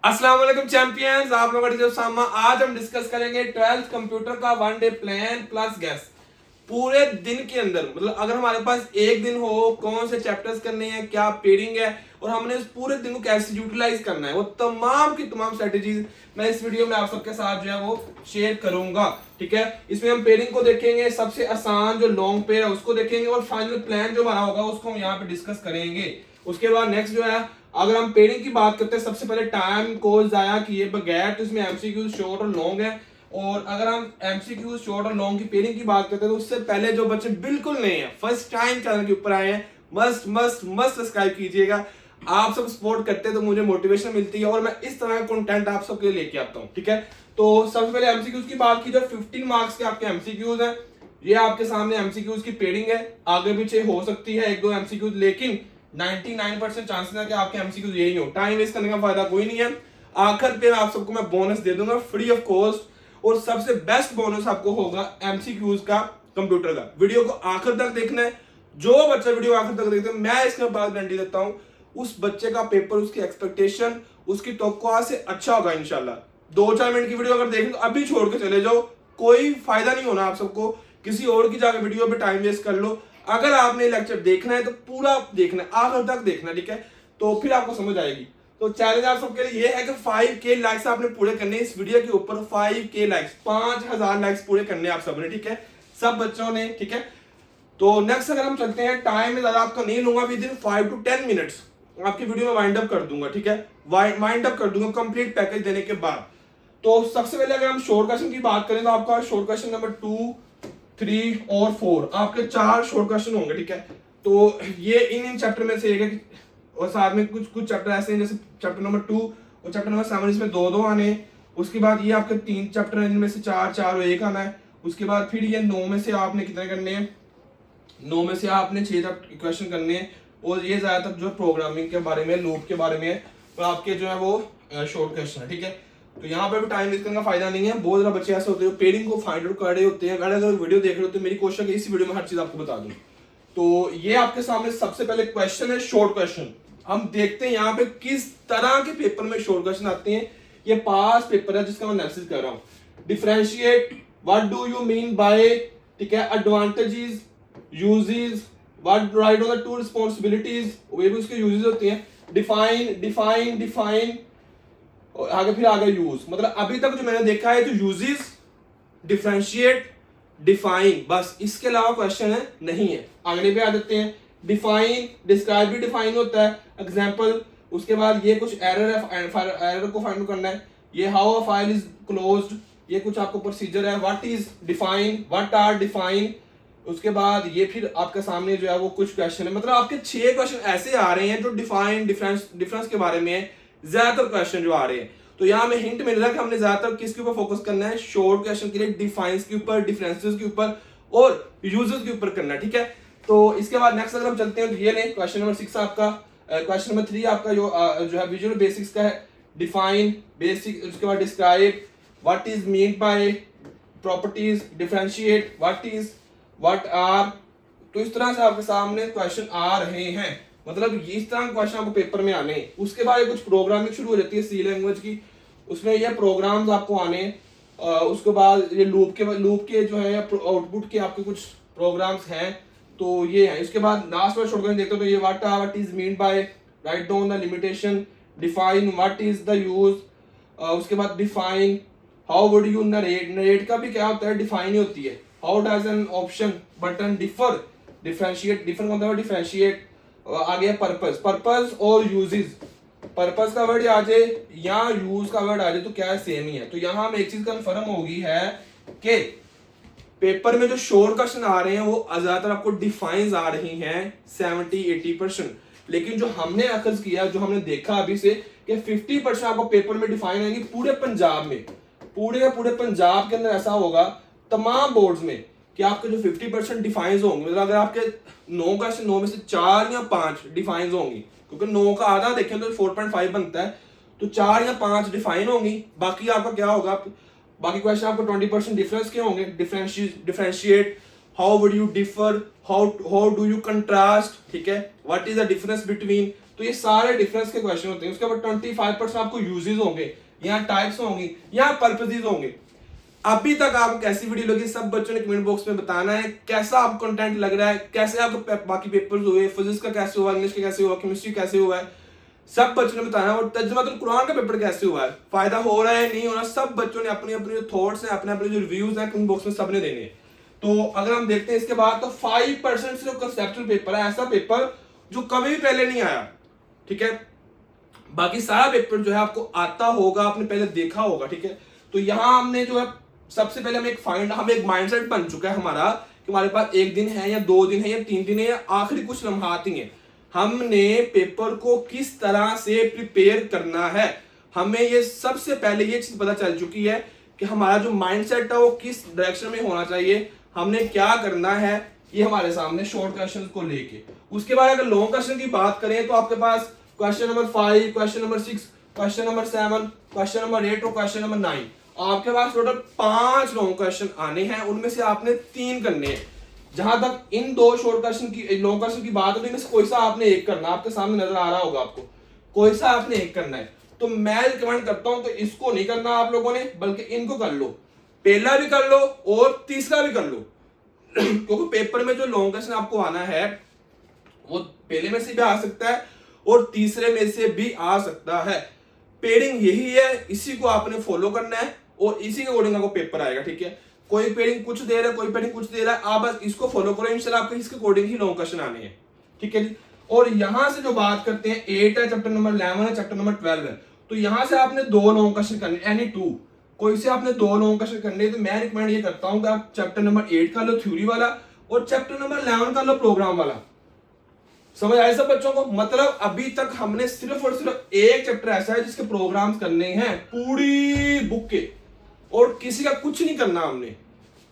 अस्सलाम वालेकुम चैंपियंस, आप लोगों का टीचर सामा। आज हम डिस्कस करेंगे 12th कंप्यूटर का 1 डे प्लान प्लस गैस। पूरे दिन के अंदर मतलब अगर हमारे पास एक दिन हो, कौन से चैप्टर्स करने हैं, क्या पेडिंग है और हमने उस पूरे दिन को कैसे यूटिलाइज करना है, वो तमाम की तमाम स्ट्रेटेजीज मैं इस वीडियो में आप सबके साथ जो है वो शेयर करूंगा। ठीक है, इसमें हम पेडिंग को देखेंगे, सबसे आसान जो लॉन्ग पेड है उसको देखेंगे और फाइनल प्लान जो हमारा होगा उसको हम यहाँ पे डिस्कस करेंगे। उसके बाद नेक्स्ट जो है, अगर हम पेडिंग की बात करते हैं, सबसे पहले टाइम को जाया किए बगैर, तो इसमें एमसीक्यूज शॉर्ट और लॉन्ग है। और अगर हम एमसीक्यूज शॉर्ट और लॉन्ग की पेडिंग की बात करते हैं तो उससे पहले जो बच्चे बिल्कुल नए हैं, फर्स्ट टाइम चैनल के ऊपर आए हैं, मस्ट मस्ट मस्ट सब्सक्राइब कीजिएगा। आप सब सपोर्ट करते हैं तो मुझे मोटिवेशन मिलती है और मैं इस तरह का कंटेंट आप सबके लिए लेके आता हूँ। ठीक है, तो सबसे पहले एमसीक्यूज की बात की, जो 15 मार्क्स के आपके एमसीक्यूज हैं, ये आपके सामने एमसीक्यूज की पेडिंग है। आगे पीछे हो सकती है एक दो एमसीक्यूज, लेकिन 99% चांसेस है कि आपके एमसीक्यूज यही हो। टाइम वेस्ट करने का फायदा कोई नहीं है। आखिर पे आप सबको मैं बोनस दे दूंगा फ्री ऑफ कॉस्ट, और सबसे बेस्ट बोनस आपको होगा एमसीक्यूज का कंप्यूटर का। वीडियो को आखिर तक देखना है। जो बच्चा वीडियो आखिर तक देखते हैं, मैं इसके बाद गारंटी देता हूं उस बच्चे का पेपर, उसकी एक्सपेक्टेशन, उसकी तवक्कुआ से अच्छा होगा इंशाल्लाह। 2-4 मिनट की वीडियो अगर देखें तो अभी छोड़ के चले जाओ, कोई फायदा नहीं होना आप सबको। किसी और की जाकर वीडियो पे टाइम वेस्ट कर लो। अगर आपने लेक्चर देखना है तो पूरा देखना है, आखिर तक देखना है। ठीक है, तो फिर आपको समझ आएगी। तो चैलेंज आप सबके लिए ये है कि 5K लाइक्स आपने पूरे करने इस वीडियो के ऊपर। 5K लाइक्स, 5000 लाइक्स पूरे करने आप सबने। ठीक है, सब बच्चों ने। ठीक है, तो नेक्स्ट अगर हम चलते हैं, टाइम में ज्यादा आपका नहीं लूंगा, विद इन 5 to 10 मिनट्स आपकी वीडियो में वाइंड अप कर दूंगा। ठीक है, वाइंड अप कर दूंगा कंप्लीट पैकेज देने के बाद। तो सबसे पहले अगर हम शॉर्ट क्वेश्चन की बात करें तो आपका शॉर्ट क्वेश्चन नंबर 2, 3 और 4 आपके 4 शॉर्ट क्वेश्चन होंगे। ठीक है, तो ये इन चैप्टर में से एक है, और साथ में कुछ चैप्टर ऐसे हैं जैसे चैप्टर नंबर 2 और चैप्टर नंबर 7, इसमें 2-2 आने हैं। उसके बाद ये आपके 3 चैप्टर हैं, इनमें से 4-4 और 1 आना है। उसके बाद फिर ये 9 में से आपने कितने करने हैं, 9 में से आपने 6 क्वेश्चन करने हैं। और ये ज्यादातर जो प्रोग्रामिंग के बारे में, लूप के बारे में है, तो आपके जो है वो शॉर्ट क्वेश्चन है। ठीक है, तो यहाँ पे भी टाइम वेस्ट करने का फायदा नहीं है। बहुत ज्यादा बच्चे ऐसे होते हैं पेडिंग को फाइंड आउट कर रहे होते हैं। अगर वीडियो देख रहे हो तो मेरी कोशिश है इसी वीडियो में हर चीज आपको बता दूं। तो ये आपके सामने सबसे पहले क्वेश्चन है शॉर्ट क्वेश्चन। हम देखते हैं यहाँ पे किस तरह के पेपर में शॉर्ट क्वेश्चन आते हैं। ये पास पेपर है जिसका मैं एनालिसिस कर रहा हूँ। Differentiate, what do you mean by, ठीक है, advantages, uses, what write on the two responsibilities, वे भी उसके यूजेस होते हैं। डिफाइन डिफाइन डिफाइन, और आगे फिर आगे यूज। मतलब अभी तक जो मैंने देखा है तो यूजेस, डिफरेंशिएट, डिफाइन, बस, इसके अलावा क्वेश्चन है नहीं है। अगले पे आ जाते हैं। डिफाइन, डिस्क्राइब भी डिफाइन होता है, एग्जांपल। उसके बाद ये कुछ एरर है, एरर को फाइंड करना है। ये how a file is closed, ये कुछ आपको प्रोसीजर है। What is define, what are define. उसके बाद ये फिर आपके सामने जो है वो कुछ क्वेश्चन है। मतलब आपके 6 क्वेश्चन ऐसे आ रहे हैं जो डिफाइन, डिफरेंस के बारे में है। ज्यादातर क्वेश्चन जो आ रहे हैं, तो यहाँ में हिंट मिल रहा है कि हमने ज्यादातर किसके ऊपर फोकस करना है, शॉर्ट क्वेश्चन के लिए डिफाइंस के ऊपर, डिफरेंसेस के ऊपर और यूजर्स के ऊपर करना है। ठीक है, तो इसके बाद नेक्स्ट अगर हम चलते हैं तो ये लें क्वेश्चन नंबर 6 आपका। क्वेश्चन नंबर 3 आपका जो है विजुअल बेसिक्स का है। डिफाइन, बेसिक, उसके बाद describe, what is mean by, properties, differentiate, what are. तो इस तरह से आपके सामने क्वेश्चन आ रहे हैं। मतलब इस तरह क्वेश्चन आपको पेपर में आने हैं। उसके बाद कुछ प्रोग्रामिंग शुरू हो जाती है सी लैंग्वेज की, उसमें ये प्रोग्राम्स आपको आने। उसके बाद ये लूप के जो है आउटपुट के आपके कुछ प्रोग्राम्स हैं, तो ये है। इसके बाद लास्ट में शॉर्ट देखते हो तो ये what is mean bye, write down the limitation, define what is the use. उसके बाद define how would you narrate, narrate का भी क्या होता है, डिफाइन ही होती है। How does an option button differ, differentiate, differ का मतलब डिफरेंशिएट। आगे पर्पस, पर्पस और यूजेस। पर्पस का वर्ड आ जाए या यूज का वर्ड आ जाए तो क्या है, सेम ही है। तो यहां हमें एक चीज कंफर्म होगी है कि पेपर में जो शॉर्ट क्वेश्चन आ रहे हैं वो ज्यादातर आपको डिफाइंस आ रही हैं 70-80%। लेकिन जो हमने अखज किया, जो हमने देखा अभी से कि 50% आपको पेपर में डिफाइन आएंगे पूरे पंजाब में। पूरे पंजाब के अंदर ऐसा होगा तमाम बोर्ड्स में कि आपके जो 50% डिफाइंस होंगे। मतलब अगर आपके 9 क्वेश्चन, 9 में से 4 या 5 डिफाइंस होंगी, क्योंकि 9 का आधा देखें तो 4.5 बनता है, तो 4 या 5 डिफाइन होंगी। बाकी आपका क्या होगा, बाकी क्वेश्चन आपको 20% डिफरेंस के होंगे। Differentiate, how would you differ, how do you contrast, ठीक है, what is the difference between. तो ये सारे डिफरेंस के क्वेश्चन होते हैं। उसके बाद 25% आपको यूजेस होंगे, यहाँ टाइप्स होंगी, यहाँ पर्पसेस होंगे। अभी तक आपको कैसी वीडियो लगी सब बच्चों ने कमेंट बॉक्स में बताना है। कैसा आपको कंटेंट लग रहा है, कैसे आपको बाकी पेपर्स हुए, फिजिक्स का कैसे हुआ, इंग्लिश का कैसे हुआ, केमिस्ट्री कैसे हुआ है, सब बच्चों ने बताना है। और तर्जुमातुल कुरान का पेपर कैसे हुआ है, फायदा हो रहा है नहीं हो रहा, सब बच्चों ने अपने अपने जो थॉट्स हैं, अपने अपने जो रिव्यूज हैं कमेंट बॉक्स में सबने देने हैं। तो अगर हम देखते हैं इसके बाद, तो 5% से जो कंसेप्चुअल पेपर है, ऐसा पेपर जो कभी भी पहले नहीं आया, ठीक है। बाकी सारा पेपर जो है आपको आता होगा, आपने पहले देखा होगा, ठीक है। तो यहाँ हमने जो है सबसे पहले हम एक माइंडसेट बन चुका है हमारा कि हमारे पास 1 दिन है या 2 दिन है या 3 दिन है या आखिरी कुछ लम्हात ही है। हमने पेपर को किस तरह से प्रिपेयर करना है, हमें ये सबसे पहले ये चीज पता चल चुकी है कि हमारा जो माइंडसेट है वो किस डायरेक्शन में होना चाहिए, हमने क्या करना है, ये हमारे सामने शॉर्ट क्वेश्चन को लेके। उसके बाद अगर लॉन्ग क्वेश्चन की बात करें तो आपके पास question number 5, question number 6, question number 7, question number 8 और क्वेश्चन नंबर 9, आपके पास टोटल 5 लॉन्ग क्वेश्चन आने हैं। उनमें से आपने 3 करने हैं। जहां तक इन 2 शॉर्ट क्वेश्चन की, लॉन्ग क्वेश्चन की बात है, इनमें से कोई सा आपने एक करना, आपके सामने नजर आ रहा होगा आपको, कोई सा आपने एक करना है। तो मैं रिकमेंड करता हूं कि इसको नहीं करना आप लोगों ने, बल्कि इनको कर लो, पहला भी कर लो और तीसरा भी कर लो। क्योंकि पेपर में जो लॉन्ग क्वेश्चन आपको आना है वो पहले में से भी आ सकता है और तीसरे में से भी आ सकता है। पेडिंग यही है, इसी को आपने फॉलो करना है और इसी के अकॉर्डिंग आपको पेपर आएगा, ठीक है। कोई पेडिंग कुछ दे रहा है, कोई पेडिंग कुछ दे रहा है, आप बस इसको फॉलो करो, इंशाल्लाह आपको इसके अकॉर्डिंग ही लॉन्ग क्वेश्चन आने हैं, ठीक है जी। और यहां से जो बात करते हैं 8 है, चैप्टर नंबर 11 है, चैप्टर नंबर 12 है, तो यहां से आपने 2 लॉन्ग क्वेश्चन करने, एनी 2, कोई से आपने 2 लॉन्ग क्वेश्चन करने। तो मैं रिकमेंड ये करता हूं कि आप चैप्टर नंबर 8 का लो थ्योरी वाला और चैप्टर नंबर 11 का लो प्रोग्राम वाला। समझ आए सब बच्चों को? मतलब अभी तक हमने सिर्फ और सिर्फ एक चैप्टर ऐसा है जिसके प्रोग्राम्स करने हैं पूरी बुक के, और किसी का कुछ नहीं करना हमने।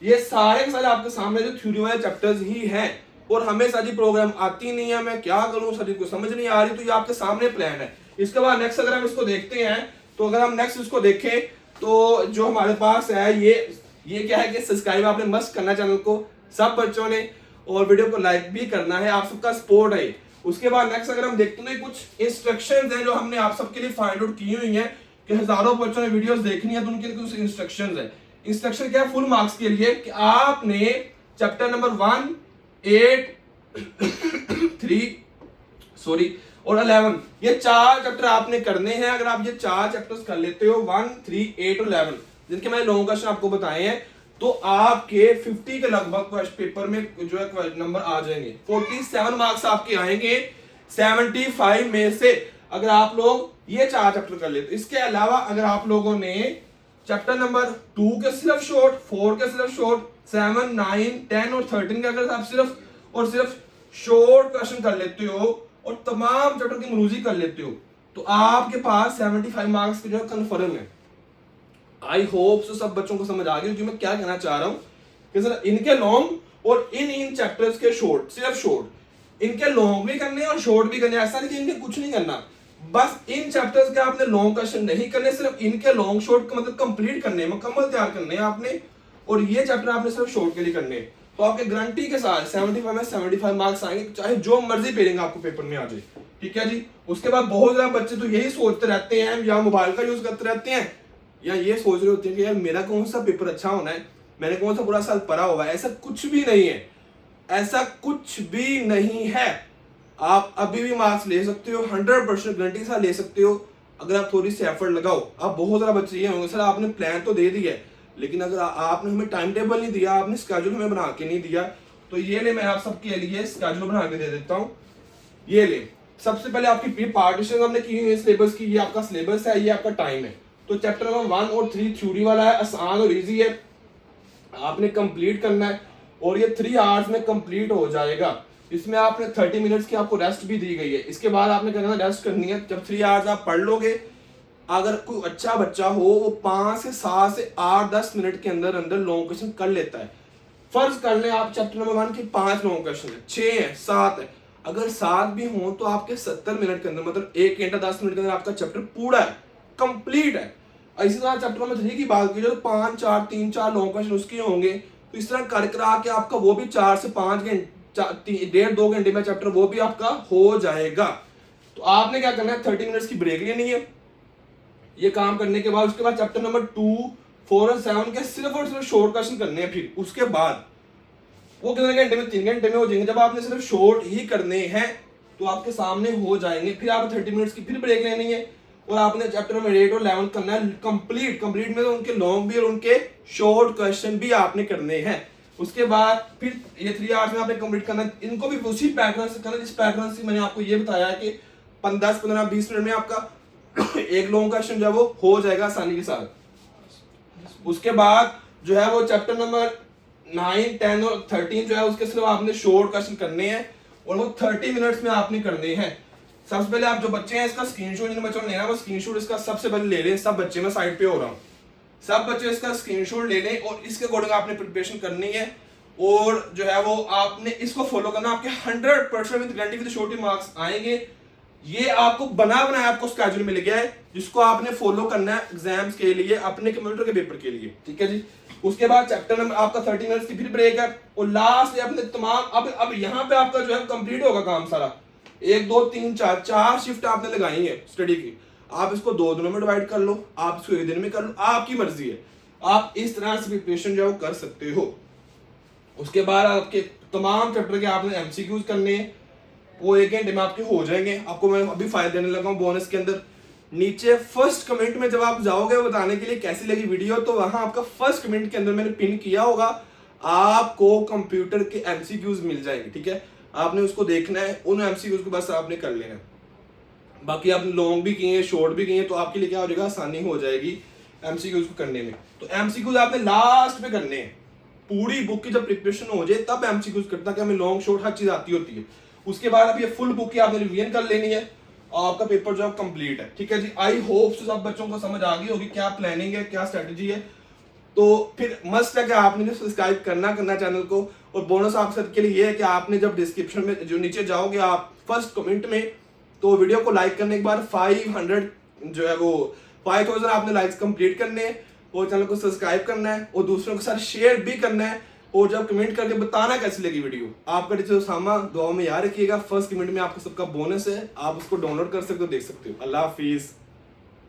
ये सारे के सारे आपके सामने जो थ्योरी वाले चैप्टर्स ही हैं, और हमें सारी प्रोग्राम आती नहीं है, मैं क्या करूं, सारी को समझ नहीं आ रही, तो ये आपके सामने प्लान है। इसके बाद नेक्स्ट अगर हम इसको देखते हैं, तो अगर हम नेक्स्ट इसको देखें तो जो हमारे पास है ये क्या है कि सब्सक्राइब आपने मस्त करना चैनल को सब बच्चों ने, और वीडियो को लाइक भी करना है, आप सबका सपोर्ट है। उसके बाद नेक्स्ट अगर हम देखते हैं कुछ इंस्ट्रक्शंस हैं जो हमने आप सबके लिए फाइंड आउट की हुई हैं कि हजारों बच्चों ने वीडियोस देखनी है, तो उनके लिए कुछ इंस्ट्रक्शंस है। इंस्ट्रक्शन क्या है फुल मार्क्स के लिए कि आपने चैप्टर नंबर 1, 8, 3 और 11 ये 4 चैप्टर आपने करने हैं। अगर आप ये 4 चैप्टर्स कर लेते हो 1, 3, 8 और 11, जिनके मैंने लॉन्ग क्वेश्चन आपको बताए हैं, तो आपके 50 के लगभग पेपर में जो है नंबर आ जाएंगे। 47 मार्क्स आपके आएंगे 75 में से, अगर आप लोग ये 4 चैप्टर कर लेते। इसके अलावा अगर आप लोगों ने चैप्टर नंबर 2 के सिर्फ शॉर्ट, 4 के सिर्फ शॉर्ट, 7, 9, 10 और 13 का अगर आप सिर्फ और सिर्फ शॉर्ट क्वेश्चन कर लेते हो और तमाम चैप्टर की मरूजी कर लेते हो, तो आपके पास 75 मार्क्स की जो कंफर्म है। आई होप सो सब बच्चों को समझ आ गई कि मैं क्या कहना चाह रहा हूं कि सर इनके लॉन्ग और इन चैप्टर्स के शॉर्ट, सिर्फ शॉर्ट, इनके लॉन्ग भी करने और शॉर्ट भी करने। ऐसा नहीं कि इनके कुछ नहीं करना, बस इन चैप्टर्स के आपने लॉन्ग क्वेश्चन नहीं करने, सिर्फ इनके लॉन्ग शॉर्ट का मतलब कंप्लीट करने, मुकम्मल तैयार करने हैं आपने, और ये चैप्टर आपने सिर्फ शॉर्ट के लिए करने। तो आपके गारंटी के साथ 75 में 75 मार्क्स आएंगे, चाहे जो मर्जी पेरेंगे आपको पेपर में आ जाए, ठीक है जी। उसके बाद बहुत ज्यादा बच्चे तो यही सोचते रहते हैं, या मोबाइल का यूज करते रहते हैं, या ये सोच रहे होते हैं कि यार मेरा कौन सा पेपर अच्छा होना है, मैंने कौन सा पूरा साल पढ़ा हुआ है। ऐसा कुछ भी नहीं है, ऐसा कुछ भी नहीं है। आप अभी भी मार्क्स ले सकते हो, 100% गारंटी के साथ ले सकते हो, अगर आप थोड़ी सी एफर्ट लगाओ। अब बहुत सारा बच्चे ये होंगे सर आपने प्लान तो दे दिया है, लेकिन अगर आपने हमें टाइम टेबल नहीं दिया, आपने स्केड्यूल हमें बना के नहीं दिया, तो ये ले मैं आप सबके लिए स्केड्यूल बना के दे देता हूँ। ये ले, सबसे पहले आपकी पार्टीशन हमने की हुई है सिलेबस की, ये आपका सिलेबस है, ये आपका टाइम है। तो चैप्टर नंबर 1 और 3 थ्योरी वाला है, आसान और इजी है, आपने कंप्लीट करना है, और ये 3 आवर्स में कंप्लीट हो जाएगा। इसमें आपने 30 मिनट्स की आपको रेस्ट भी दी गई है। इसके बाद आपने करना रेस्ट करनी है। जब 3 आवर्स आप पढ़ लोगे, अगर कोई अच्छा बच्चा हो वो 5 से 7 से 8-10 मिनट के अंदर अंदर लॉन्ग क्वेश्चन कर लेता है। फर्ज कर ले आप चैप्टर नंबर 1 के 5 लॉन्ग क्वेश्चन है, 6 है, 7 है, अगर 7 भी हो तो आपके 70 मिनट के अंदर, मतलब 1 घंटा 10 मिनट के अंदर आपका चैप्टर पूरा है, कंप्लीट है। इसी तरह चैप्टर नंबर 3 की बात की, जो 5, 4, 3, 4 लॉन्ग क्वेश्चन उसके होंगे, तो इस तरह कर करा के आपका वो भी 4 से 5 घंटे, 1.5-2 घंटे में चैप्टर वो भी आपका हो जाएगा। तो आपने क्या करना है, 30 मिनट्स की ब्रेक लेनी है ये काम करने के बाद। उसके बाद चैप्टर नंबर 2, 4 और 7 के सिर्फ और सिर्फ शॉर्ट क्वेश्चन करने हैं। फिर उसके बाद वो कितने घंटे में, 3 घंटे में हो जाएंगे। जब आपने सिर्फ शॉर्ट ही करने हैं तो आपके सामने हो जाएंगे। फिर आप 30 मिनट्स की फिर ब्रेक लेनी है और आपने चैप्टर नंबर 8 और 11 करना है कंप्लीट में तो उनके लॉन्ग भी और उनके शॉर्ट क्वेश्चन भी आपने करने हैं। उसके बाद फिर ये 3 आवर्स में आपने कंप्लीट करना है। इनको भी उसी पैटर्न से करना जिस पैटर्न से मैंने आपको ये बताया कि 10, 15, 20 मिनट में आपका एक लॉन्ग क्वेश्चन जो है वो हो जाएगा आसानी के साथ। उसके बाद जो है वो चैप्टर नंबर 9, 10 और 13 जो है उसके सिर्फ आपने शॉर्ट क्वेश्चन करने हैं और वो 30 मिनट्स में आपने करने हैं। सबसे पहले आप जो बच्चे हैं इसका स्क्रीनशॉट, जिन बच्चों ने लेना है वो स्क्रीनशॉट इसका सबसे पहले ले लें। सब बच्चे, मैं साइड पे हो रहा हूँ, सब बच्चे इसका स्क्रीनशॉट ले लें और इसके अकॉर्डिंग आपने प्रिपरेशन करनी है और जो है वो आपने इसको फॉलो करना। आपके 100% विद गारंटी विद शॉर्टी मार्क्स आएंगे। ये आपको बना बनाया आपको स्केड्यूल मिल गया है जिसको आपने फॉलो करना है एग्जाम्स के लिए, अपने कंप्यूटर के पेपर के लिए, ठीक है जी। उसके बाद चैप्टर नंबर आपका 30 मिनट्स की फिर ब्रेक है और लास्ट अपने तमाम अब यहाँ पे आपका जो है कंप्लीट होगा काम सारा। 1, 2, 3, 4 शिफ्ट आपने लगाई है स्टडी की। आप इसको 2 दिनों में डिवाइड कर लो, आप इसको 1 दिन में कर लो, आपकी मर्जी है। आप इस तरह से प्रिपरेशन जो है कर सकते हो। उसके बाद आपके तमाम चैप्टर के आपने एमसीक्यूज करने हैं, वो 1 घंटे में आपके हो जाएंगे। आपको मैं अभी फाइल देने लगा हूँ बोनस के अंदर। नीचे फर्स्ट कमेंट में जब आप जाओगे बताने के लिए कैसी लगी वीडियो, तो वहां आपका फर्स्ट कमेंट के अंदर मैंने पिन किया होगा, आपको कंप्यूटर के एमसीक्यूज मिल जाएंगे, ठीक है। आपने उसको देखना है, उन एमसीक्यूज को बस आपने कर लेना है। बाकी आपने लॉन्ग भी किए, शॉर्ट भी किए, तो आपके लिए क्या हो जाएगा, आसानी हो जाएगी एमसीक्यूज को करने में। तो एमसीक्यूज आपने लास्ट में करने हैं। पूरी बुक की जब प्रिपरेशन हो जाए तब एमसीक्यूज करता कि हमें लॉन्ग शॉर्ट हर चीज आती होती है। उसके बाद अब ये फुल बुक की आपने रिवीजन कर लेनी है और आपका पेपर जो है कंप्लीट है, ठीक है जी। आई होप सब बच्चों को समझ आ गई होगी क्या प्लानिंग है, क्या स्ट्रेटजी है। तो फिर मस्ट है कि आपने सब्सक्राइब करना चैनल को। और बोनस आप सबके लिए ये है कि आपने जब डिस्क्रिप्शन में जो नीचे जाओगे आप फर्स्ट कमेंट में, तो वीडियो को लाइक करने के बाद 500 जो है वो 5000 आपने लाइक्स कंप्लीट करने हैं और चैनल को सब्सक्राइब करना है और दूसरों के साथ शेयर भी करना है। और जब कमेंट करके बताना कैसी लगी वीडियो। आपका टीचर उसामा दुआ में याद रखिएगा। फर्स्ट कमेंट में आपको सबका बोनस है, आप उसको डाउनलोड कर सकते हो, देख सकते हो। अल्लाह हाफिज।